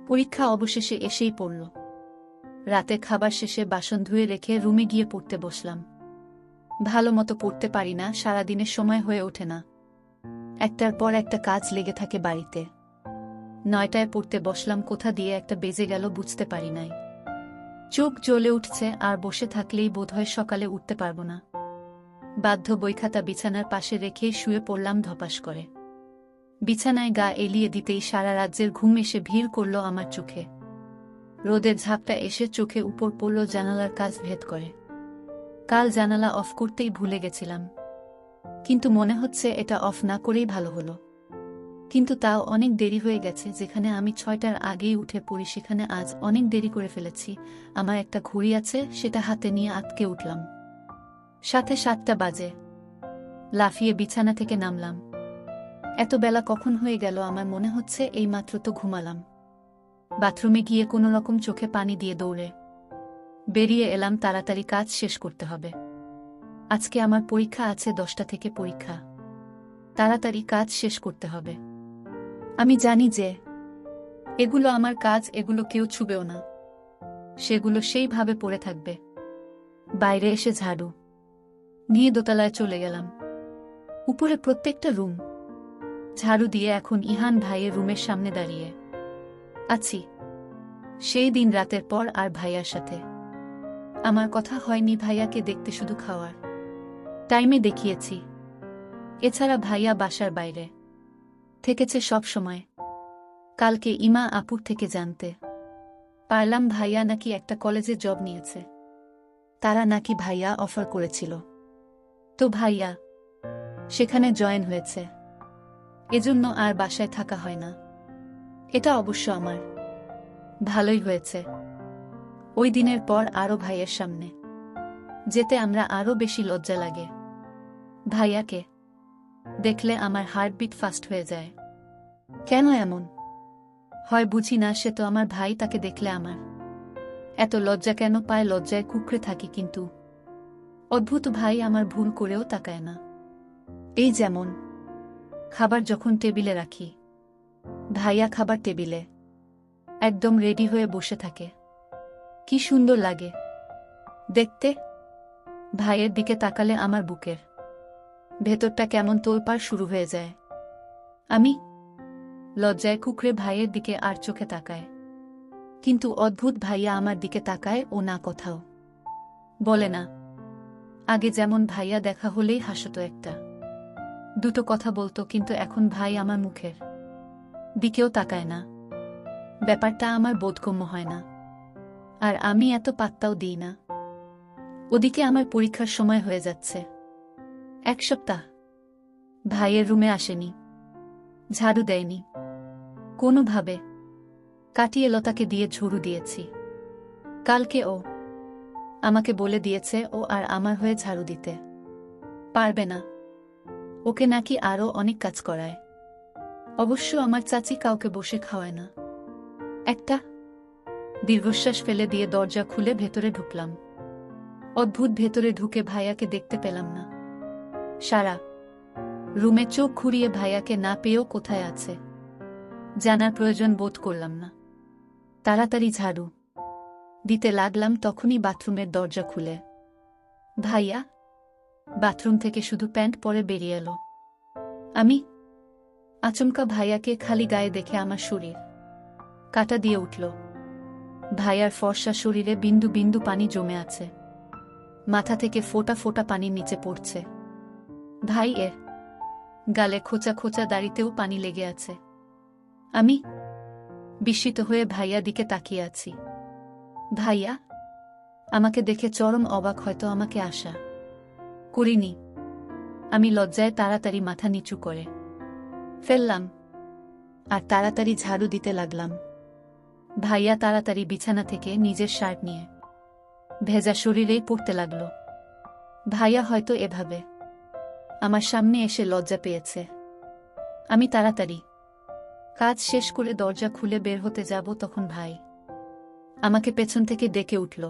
পরীক্ষা অবশেষে এসেই পড়ল। রাতে খাবার শেষে বাসন ধুয়ে রেখে রুমে গিয়ে পড়তে বসলাম। ভালো মতো পড়তে পারি না, সারাদিনের সময় হয়ে ওঠে না। একটার পর একটা কাজ লেগে থাকে বাড়িতে। 9টায় পড়তে বসলাম, কোথা দিয়ে একটা বেজে গেল বুঝতে পারি নাই। চোখ জ্বলে উঠছে, আর বসে থাকলেই বোধহয় সকালে উঠতে পারব না। বাধ্য বইখাতা বিছানার পাশে রেখেই শুয়ে পড়লাম ধপাস করে। বিছানায় গা এলিয়ে দিতেই সারা রাজ্যের ঘুম এসে ভিড় করল আমার চোখে। রোদের ঝাপটা এসে চোখে উপর পড়ল, জানালার কাজ ভেদ করে। কাল জানালা অফ করতেই ভুলে গেছিলাম, কিন্তু মনে হচ্ছে এটা অফ না করেই ভালো হলো। কিন্তু তাও অনেক দেরি হয়ে গেছে। যেখানে আমি 6টার আগেই উঠে পড়ি সেখানে আজ অনেক দেরি করে ফেলেছি। আমার একটা ঘড়ি আছে, সেটা হাতে নিয়ে আটকে উঠলাম। সাথে 7টা বাজে। লাফিয়ে বিছানা থেকে নামলাম। এত বেলা কখন হয়ে গেল আমার মনে হচ্ছে এইমাত্র তো ঘুমালাম। বাথরুমে গিয়ে কোনো রকম চোখে পানি দিয়ে দৌড়ে বেরিয়ে এলাম। তাড়াতাড়ি কাজ শেষ করতে হবে। আজকে আমার পরীক্ষা আছে, 10টা থেকে পরীক্ষা। তাড়াতাড়ি কাজ শেষ করতে হবে। আমি জানি যে এগুলো আমার কাজ, এগুলো কেউ ছুবেও না, সেগুলো সেইভাবে পড়ে থাকবে। বাইরে এসে ঝাড়ু নিয়ে দোতলায় চলে গেলাম। উপরে প্রত্যেকটা রুম ঝাড়ু দিয়ে এখন ইহান ভাইয়ের রুমের সামনে দাঁড়িয়ে আছি। সেই দিন রাতের পর আর ভাইয়ার সাথে আমার কথা হয়নি। ভাইয়াকে দেখতে শুধু খাওয়ার টাইমে দেখিয়েছি। এছাড়া ভাইয়া বাসার বাইরে থেকেছে সব সময়। কালকে ইমা আপুর থেকে জানতে পারলাম ভাইয়া নাকি একটা কলেজে জব নিয়েছে। তারা নাকি ভাইয়া অফার করেছিল, তো ভাইয়া সেখানে জয়েন হয়েছে। এজন্য আর বাসায় থাকা হয় না। এটা অবশ্য আমার ভালোই হয়েছে। ওই দিনের পর আরও ভাইয়ের সামনে যেতে আমরা আরও বেশি লজ্জা লাগে। ভাইয়াকে দেখলে আমার হার্টবিট ফাস্ট হয়ে যায়। কেন এমন হয় বুঝি না। সে তো আমার ভাই, তাকে দেখলে আমার এত লজ্জা কেন পায়? লজ্জায় কুঁকড়ে থাকি, কিন্তু অদ্ভুত ভাই আমার ভুল করেও তাকায় না। এই যেমন খাবার যখন টেবিলে রাখি, ভাইয়া খাবার টেবিলে একদম রেডি হয়ে বসে থাকে। কি সুন্দর লাগে দেখতে। ভাইয়ের দিকে তাকালে আমার বুকের ভেতরটা কেমন তোলপাড় শুরু হয়ে যায়। আমি লজ্জায় কুঁকড়ে ভাইয়ের দিকে আর চোখে তাকায়, কিন্তু অদ্ভুত ভাইয়া আমার দিকে তাকায় ও না কথাও বলে না। আগে যেমন ভাইয়া দেখা হলেই হাসতো, একটা দুটো কথা বলতো, কিন্তু এখন ভাই আমার মুখের দিকেও তাকায় না। ব্যাপারটা আমার বোধগম্য হয় না, আর আমি এত পাত্তাও দিই না। ওদিকে আমার পরীক্ষার সময় হয়ে যাচ্ছে। 1 সপ্তাহ ভাইয়ের রুমে আসেনি, ঝাড়ু দেয়নি, কোনোভাবে কাটিয়ে লতাকে দিয়ে ঝুড়ু দিয়েছি। কালকে ও আমাকে বলে দিয়েছে ও আর আমার হয়ে ঝাড়ু দিতে পারবে না। ওকে নাকি আরও অনেক কাজ করায়। অবশ্য আমার চাচি কাউকে বসে খাওয়ায় না। একটা দীর্ঘশ্বাস ফেলে দিয়ে দরজা খুলে ভেতরে ঢুকলাম। অদ্ভুত, ভেতরে ঢুকে ভাইয়াকে দেখতে পেলাম না। সারা রুমে চোখ ঘুরিয়ে ভাইয়াকে না পেয়েও কোথায় আছে জানার প্রয়োজন বোধ করলাম না। তাড়াতাড়ি ঝাড়ু দিতে লাগলাম, তখনই বাথরুমের দরজা খুলে ভাইয়া বাথরুম থেকে শুধু প্যান্ট পরে বেরিয়ে এলো। আমি আচমকা ভাইয়াকে খালি গায়ে দেখে আমার শরীর কাটা দিয়ে উঠল। ভাইয়ার ফর্সা শরীরে বিন্দু বিন্দু পানি জমে আছে, মাথা থেকে ফোঁটা ফোঁটা পানি নিচে পড়ছে। ভাই এর গালে খোঁচা খোঁচা দাড়িতেও পানি লেগে আছে। আমি বিস্মিত হয়ে ভাইয়া দিকে তাকিয়ে আছি। ভাইয়া আমাকে দেখে চরম অবাক, হয়তো আমাকে আশা করিনি। আমি লজ্জায় তাড়াতাড়ি মাথা নিচু করে ফেললাম আর তাড়াতাড়ি ঝাড়ু দিতে লাগলাম। ভাইয়া তাড়াতাড়ি বিছানা থেকে নিজের শার্ট নিয়ে ভেজা শরীরেই পড়তে লাগল। ভাইয়া হয়তো এভাবে আমার সামনে এসে লজ্জা পেয়েছে। আমি তাড়াতাড়ি কাজ শেষ করে দরজা খুলে বের হতে যাব, তখন ভাই আমাকে পেছন থেকে ডেকে উঠল।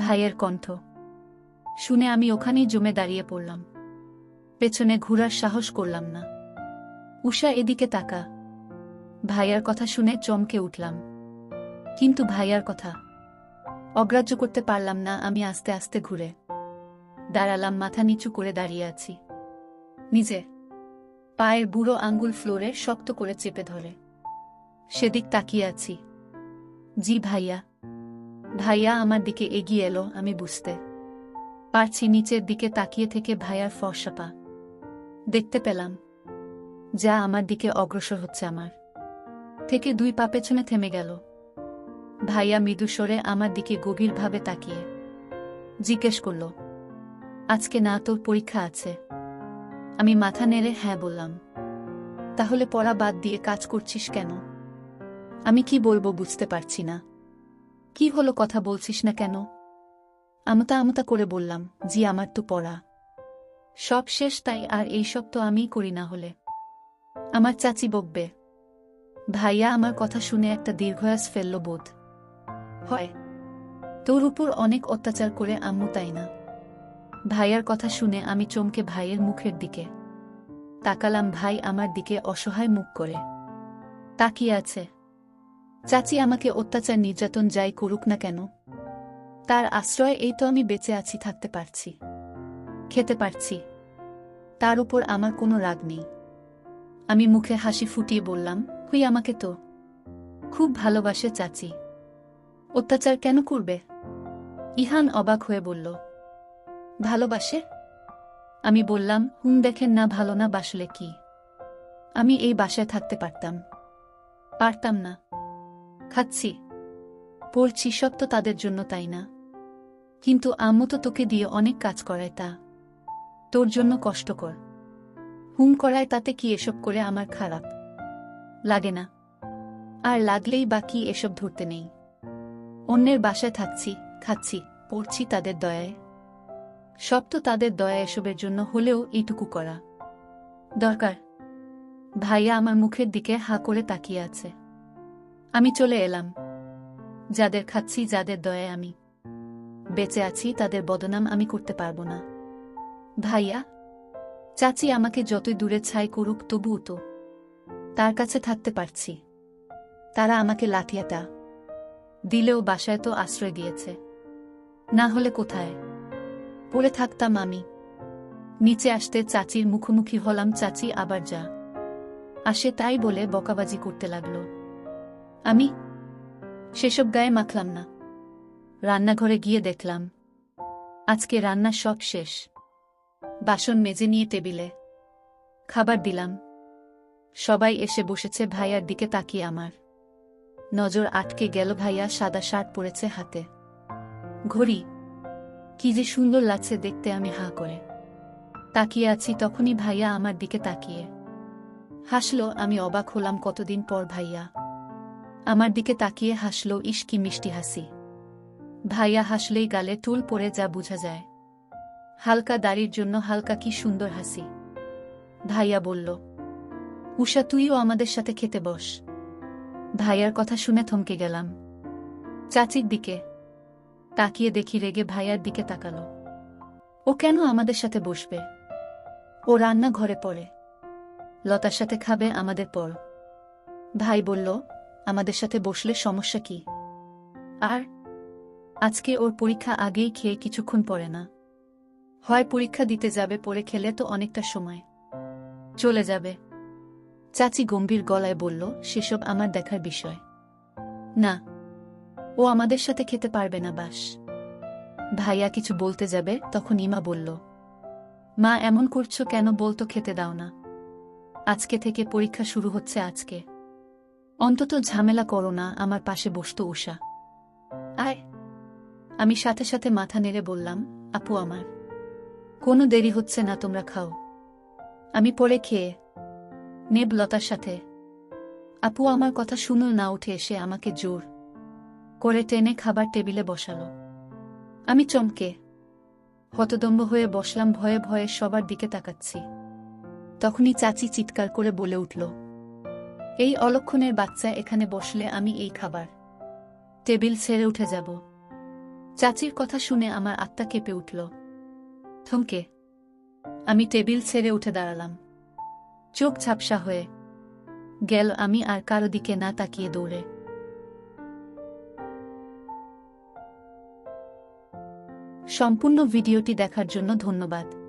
ভাইয়ের কণ্ঠ শুনে আমি ওখানেই জমে দাঁড়িয়ে পড়লাম। পেছনে ঘুরার সাহস করলাম না। উষা, এদিকে তাকা। ভাইয়ার কথা শুনে চমকে উঠলাম। কিন্তু ভাইয়ার কথা অগ্রাহ্য করতে পারলাম না। আমি আস্তে আস্তে ঘুরে দাঁড়ালাম, মাথা নিচু করে দাঁড়িয়ে আছি। নিজে পায়ের বুড়ো আঙ্গুল ফ্লোরে শক্ত করে চেপে ধরে সেদিক তাকিয়ে আছি। জি ভাইয়া। ভাইয়া আমার দিকে এগিয়ে এলো। আমি বুঝতে পারছি নিচের দিকে তাকিয়ে থেকে ভাইয়ার ফর্সা পা দেখতে পেলাম, যা আমার দিকে অগ্রসর হচ্ছে। আমার থেকে 2 পা পেছনে থেমে গেল। ভাইয়া মৃদু স্বরে আমার দিকে গভীরভাবে তাকিয়ে জিজ্ঞেস করল, আজকে না তোর পরীক্ষা আছে? আমি মাথা নেড়ে হ্যাঁ বললাম। তাহলে পড়া বাদ দিয়ে কাজ করছিস কেন? আমি কি বলবো বুঝতে পারছি না। কি হলো, কথা বলছিস না কেন? আমতা আমতা করে বললাম, জি আমার তো পড়া সব শেষ, তাই আর এইসব তো আমিই করি, না হলে আমার চাচি বকবে। ভাইয়া আমার কথা শুনে একটা দীর্ঘশ্বাস ফেলল। বোধ হয় তোর উপর অনেক অত্যাচার করে আম্মু, তাই না? ভাইয়ার কথা শুনে আমি চমকে ভাইয়ের মুখের দিকে তাকালাম। ভাই আমার দিকে অসহায় মুখ করে তাকিয়ে আছে। চাচি আমাকে অত্যাচার নির্যাতন যাই করুক না কেন, তার আশ্রয় এই তো আমি বেঁচে আছি, থাকতে পারছি, খেতে পারছি। তার উপর আমার কোনো রাগ নেই। আমি মুখে হাসি ফুটিয়ে বললাম, হুই আমাকে তো খুব ভালোবাসে চাচি, অত্যাচার কেন করবে? ইহান অবাক হয়ে বলল, ভালোবাসে? আমি বললাম, দেখেন না, ভালো না বাসলে কি আমি এই বাসায় থাকতে পারতাম? পারতাম না। খাচ্ছি, পড়ছি, সব তো তাদের জন্য, তাই না? কিন্তু আম্মু তো তোকে দিয়ে অনেক কাজ করায়, তা তোর জন্য কষ্টকর। করায়, তাতে কি এসব করে আমার খারাপ লাগে না? আর লাগলেই বা কি, এসব ধরতে নেই। অন্যের বাসায় থাকছি, খাচ্ছি, পড়ছি তাদের দয়ায়। সব তো তাদের দয়া, এসবের জন্য হলেও এইটুকু করা দরকার। ভাইয়া আমার মুখের দিকে হা করে তাকিয়ে আছে। আমি চলে এলাম। যাদের খাচ্ছি, যাদের দয়ায় আমি বেঁচে আছি, তাদের বদনাম আমি করতে পারবো না। ভাইয়া চাচি আমাকে যতই দূরে ছাই করুক, তবুও তো তার কাছে থাকতে পারছি। তারা আমাকে লাঠিয়াটা দিলেও বাসায় তো আশ্রয় দিয়েছে, না হলে কোথায় পড়ে থাকতাম আমি? নিচে আসতে চাচির মুখোমুখি হলাম। চাচি আবার যা আসে তাই বলে বকাবাজি করতে লাগল। আমি সেসব গায়ে মাখলাম না। রান্নাঘরে গিয়ে দেখলাম আজকে রান্না সব শেষ। বাসন মেজে নিয়ে টেবিলে খাবার দিলাম। সবাই এসে বসেছে। ভাইয়ার দিকে তাকিয়ে আমার নজর আটকে গেল। ভাইয়া সাদা শার্ট পরেছে, হাতে ঘড়ি, কি যে সুন্দর লাগছে দেখতে। আমি হা করে তাকিয়ে আছি, তখনই ভাইয়া আমার দিকে তাকিয়ে হাসলো। আমি অবাক হলাম, কতদিন পর ভাইয়া আমার দিকে তাকিয়ে হাসলো। ইস কি মিষ্টি হাসি! ভাইয়া হাসলেই গালে টুল পড়ে, যা বোঝা যায়। হালকা দাড়ির জন্য হালকা, কি সুন্দর হাসি! ভাইয়া বলল, উষা তুইও আমাদের সাথে খেতে বস। ভাইয়ার কথা শুনে থমকে গেলাম। চাচির দিকে তাকিয়ে দেখি রেগে ভাইয়ার দিকে তাকালো। ও কেন আমাদের সাথে বসবে? ও রান্না ঘরে পড়ে, লতার সাথে খাবে আমাদের পর। ভাই বলল, আমাদের সাথে বসলে সমস্যা কি? আর আজকে ওর পরীক্ষা আগেই খেয়ে কিছুক্ষণ পরে না হয় পরীক্ষা দিতে যাবে, পরে খেলে তো অনেকটা সময় চলে যাবে। চাচি গম্ভীর গলায় বলল, সেসব আমার দেখার বিষয় না, ও আমাদের সাথে খেতে পারবে না। বাস। ভাইয়া কিছু বলতে যাবে, তখন ইমা বলল, মা এমন করছো কেন? বলতো খেতে দাও না। আজকে থেকে পরীক্ষা শুরু হচ্ছে, আজকে অন্তত ঝামেলা করো না। আমার পাশে বসতো উষা। আয়। আমি সাথে সাথে মাথা নেড়ে বললাম, আপু আমার কোনো দেরি হচ্ছে না, তোমরা খাও, আমি পরে খেয়ে নেব লতার সাথে। আপু আমার কথা শুনো না, উঠে এসে আমাকে জোর করে টেনে খাবার টেবিলে বসালো। আমি চমকে হতদম্ব হয়ে বসলাম, ভয়ে ভয়ে সবার দিকে তাকাচ্ছি। তখনই চাচি চিৎকার করে বলে উঠল, এই অলক্ষণের বাচ্চা এখানে বসলে আমি এই খাবার টেবিল ছেড়ে উঠে যাব। চাচির কথা শুনে আমার আত্মা কেঁপে উঠল। থমকে আমি টেবিল ছেড়ে উঠে দাঁড়ালাম, চোখ ঝাপসা হয়ে। গেল আমি আর কারো দিকে না তাকিয়ে দৌড়ে। সম্পূর্ণ ভিডিওটি দেখার জন্য ধন্যবাদ।